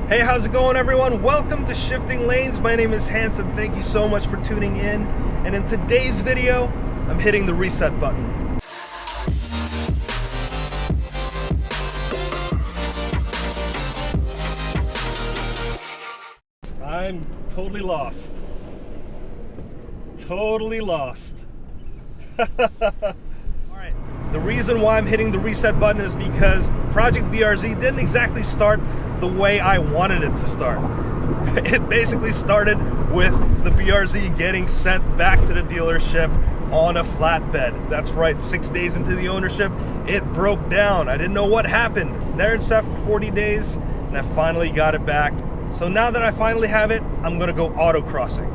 Hey, how's it going, everyone? Welcome to Shifting Lanes. My name is Hans, and thank you so much for tuning in. And in today's video, I'm hitting the reset button. I'm totally lost. Totally lost. Alright, the reason why I'm hitting the reset button is because Project BRZ didn't exactly start the way I wanted it to start. It basically started with the BRZ getting sent back to the dealership on a flatbed. That's right, 6 days into the ownership, it broke down. I didn't know what happened. There it sat for 40 days, and I finally got it back. So now that I finally have it, I'm gonna go autocrossing.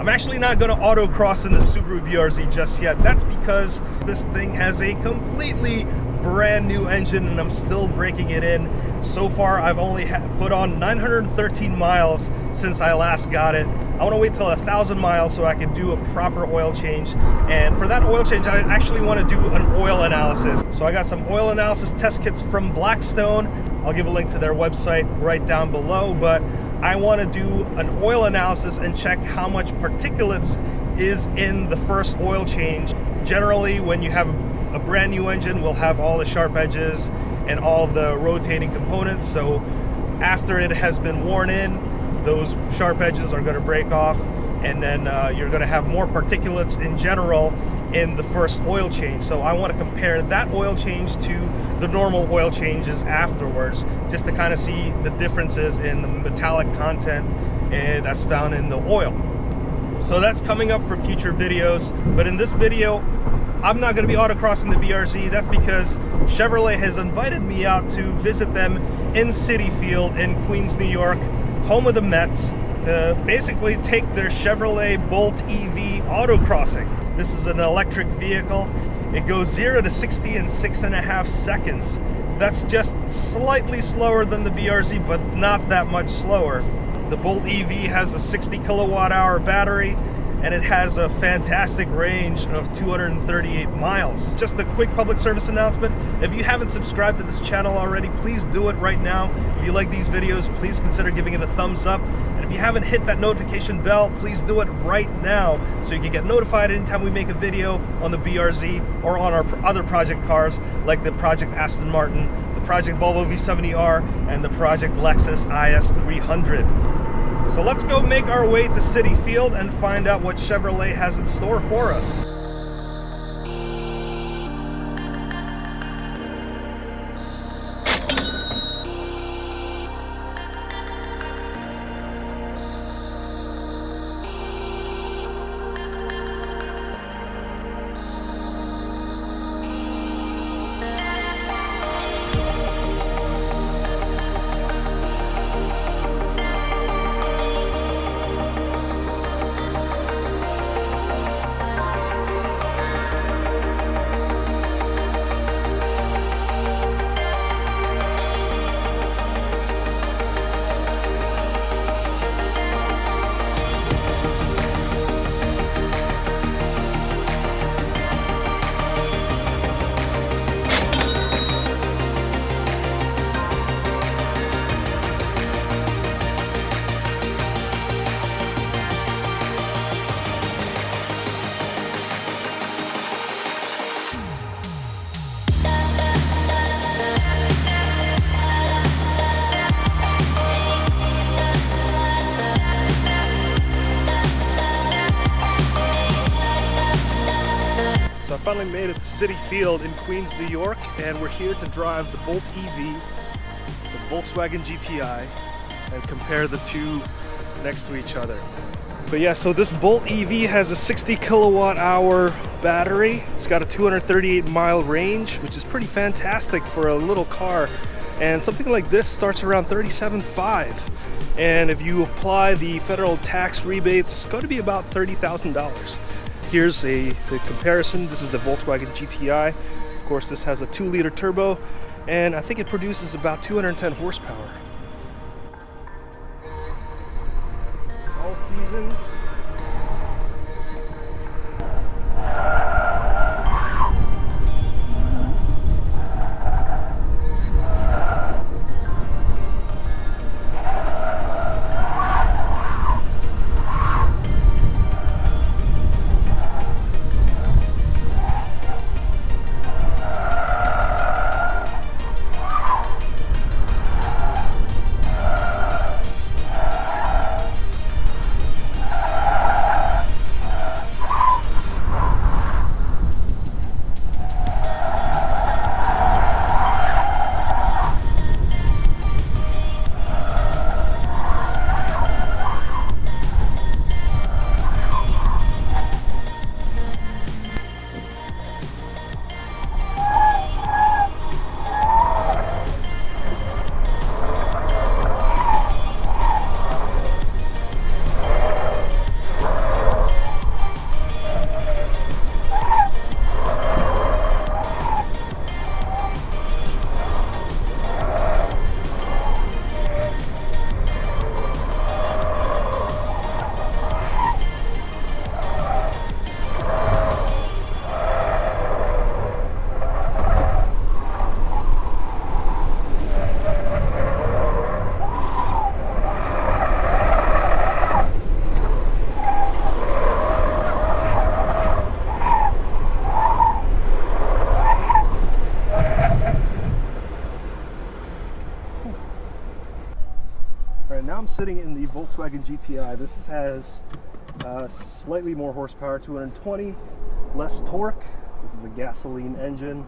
I'm actually not gonna autocross in the Subaru BRZ just yet. That's because this thing has a completely brand new engine and I'm still breaking it in. So far, I've only put on 913 miles since I last got it. I want to wait till 1,000 miles so I can do a proper oil change. And for that oil change, I actually want to do an oil analysis. So I got some oil analysis test kits from Blackstone. I'll give a link to their website right down below, but I want to do an oil analysis and check how much particulates is in the first oil change. Generally, when you have a brand new engine, will have all the sharp edges and all the rotating components. So after it has been worn in, those sharp edges are going to break off, and then you're going to have more particulates in general in the first oil change. So I want to compare that oil change to the normal oil changes afterwards, just to kind of see the differences in the metallic content that's found in the oil. So that's coming up for future videos, but in this video I'm not going to be autocrossing the BRZ. That's because Chevrolet has invited me out to visit them in Citi Field in Queens, New York, home of the Mets, to basically take their Chevrolet Bolt EV autocrossing. This is an electric vehicle. It goes 0 to 60 in 6.5 seconds. That's just slightly slower than the BRZ, but not that much slower. The Bolt EV has a 60 kilowatt hour battery, and it has a fantastic range of 238 miles. Just a quick public service announcement. If you haven't subscribed to this channel already, please do it right now. If you like these videos, please consider giving it a thumbs up. And if you haven't hit that notification bell, please do it right now so you can get notified anytime we make a video on the BRZ or on our other project cars like the Project Aston Martin, the Project Volvo V70R, and the Project Lexus IS300. So let's go make our way to Citi Field and find out what Chevrolet has in store for us. So I finally made it to Citi Field in Queens, New York, and we're here to drive the Bolt EV, the Volkswagen GTI, and compare the two next to each other. But yeah, so this Bolt EV has a 60 kilowatt hour battery. It's got a 238 mile range, which is pretty fantastic for a little car. And something like this starts around $37,500. And if you apply the federal tax rebates, it's going to be about $30,000. Here's the comparison. This is the Volkswagen GTI. Of course, this has a 2-liter turbo, and I think it produces about 210 horsepower. All seasons. All right, now I'm sitting in the Volkswagen GTI. This has slightly more horsepower, 220, less torque. This is a gasoline engine.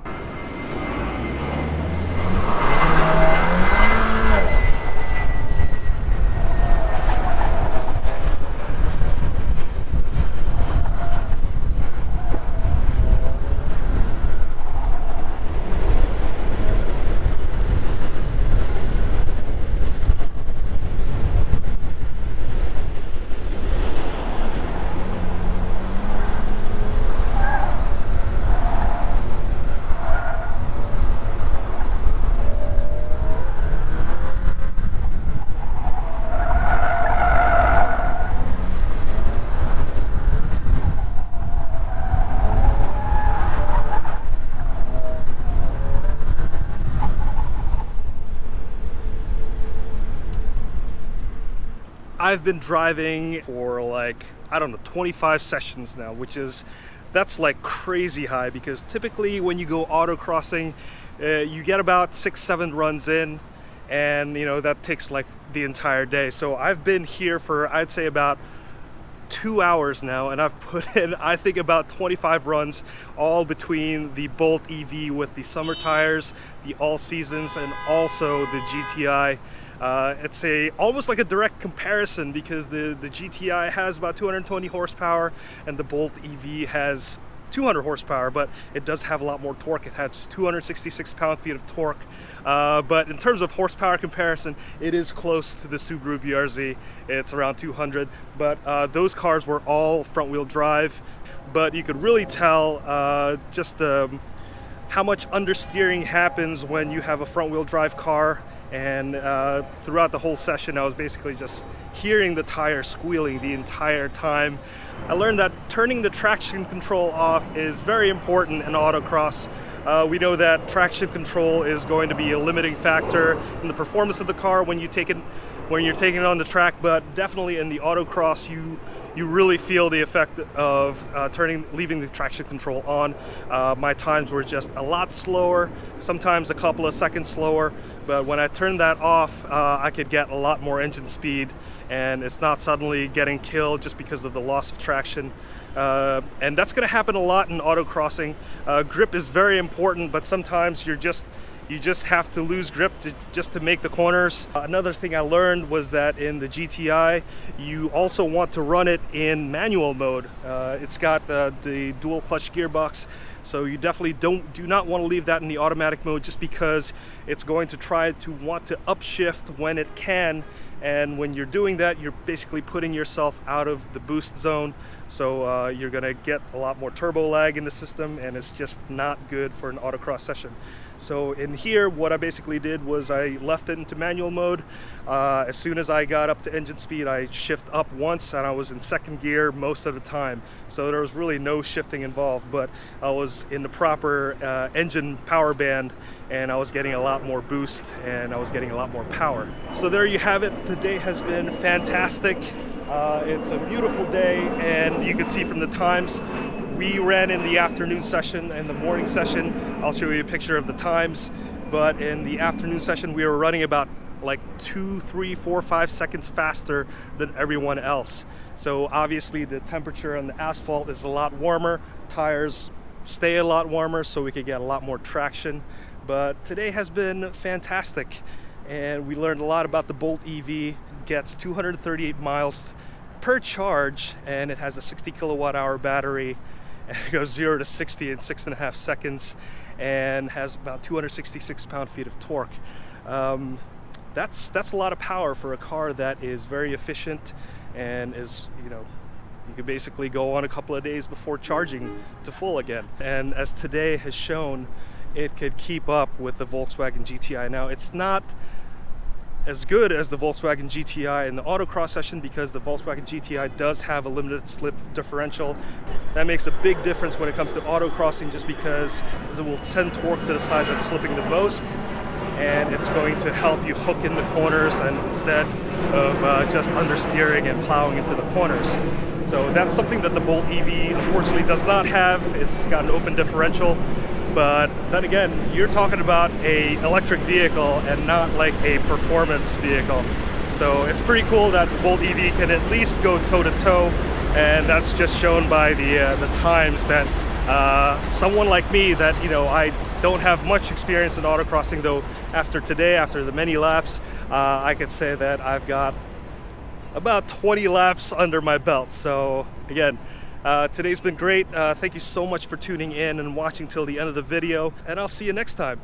I've been driving for like, I don't know, 25 sessions now, that's like crazy high, because typically when you go autocrossing, you get about 6-7 runs in, and you know, that takes like the entire day. So I've been here for, I'd say, about 2 hours now, and I've put in, I think, about 25 runs, all between the Bolt EV with the summer tires, the all seasons, and also the GTI. It's almost like a direct comparison, because the GTI has about 220 horsepower and the Bolt EV has 200 horsepower, but it does have a lot more torque. It has 266 pound-feet of torque. But in terms of horsepower comparison, it is close to the Subaru BRZ. It's around 200, but those cars were all front-wheel drive. But you could really tell how much understeering happens when you have a front-wheel drive car. And throughout the whole session, I was basically just hearing the tire squealing the entire time. I learned that turning the traction control off is very important in autocross. We know that traction control is going to be a limiting factor in the performance of the car when you're taking it on the track, but definitely in the autocross, you really feel the effect of leaving the traction control on. My times were just a lot slower, sometimes a couple of seconds slower, but when I turned that off, I could get a lot more engine speed, and it's not suddenly getting killed just because of the loss of traction. And that's going to happen a lot in autocrossing. Grip is very important, but sometimes you just have to lose grip just to make the corners. Another thing I learned was that in the GTI, you also want to run it in manual mode. It's got the dual clutch gearbox, so you definitely do not want to leave that in the automatic mode, just because it's going to try to want to upshift when it can. And when you're doing that, you're basically putting yourself out of the boost zone. So you're gonna get a lot more turbo lag in the system, and it's just not good for an autocross session. So in here, what I basically did was I left it into manual mode. As soon as I got up to engine speed, I shift up once, and I was in second gear most of the time. So there was really no shifting involved, but I was in the proper engine power band, and I was getting a lot more boost, and I was getting a lot more power. So there you have it. The day has been fantastic. It's a beautiful day, and you can see from the times, we ran in the afternoon session and the morning session. I'll show you a picture of the times, but in the afternoon session, we were running about like 2, 3, 4, 5 seconds faster than everyone else. So obviously the temperature on the asphalt is a lot warmer, tires stay a lot warmer, so we could get a lot more traction. But today has been fantastic, and we learned a lot about the Bolt EV. Gets 238 miles per charge, and it has a 60 kilowatt hour battery, and it goes 0 to 60 in 6.5 seconds, and has about 266 pound-feet of torque. That's a lot of power for a car that is very efficient, and is, you could basically go on a couple of days before charging to full again. And as today has shown, it could keep up with the Volkswagen GTI. Now, it's not as good as the Volkswagen GTI in the autocross session, because the Volkswagen GTI does have a limited slip differential. That makes a big difference when it comes to autocrossing, just because it will send torque to the side that's slipping the most, and it's going to help you hook in the corners, and instead of just understeering and plowing into the corners. So that's something that the Bolt EV unfortunately does not have. It's got an open differential. But then again, you're talking about an electric vehicle and not like a performance vehicle. So it's pretty cool that the Bolt EV can at least go toe-to-toe, and that's just shown by the times that someone like me that, you know, I don't have much experience in autocrossing, though after today, after the many laps, I could say that I've got about 20 laps under my belt. So again, today's been great. Thank you so much for tuning in and watching till the end of the video, and I'll see you next time.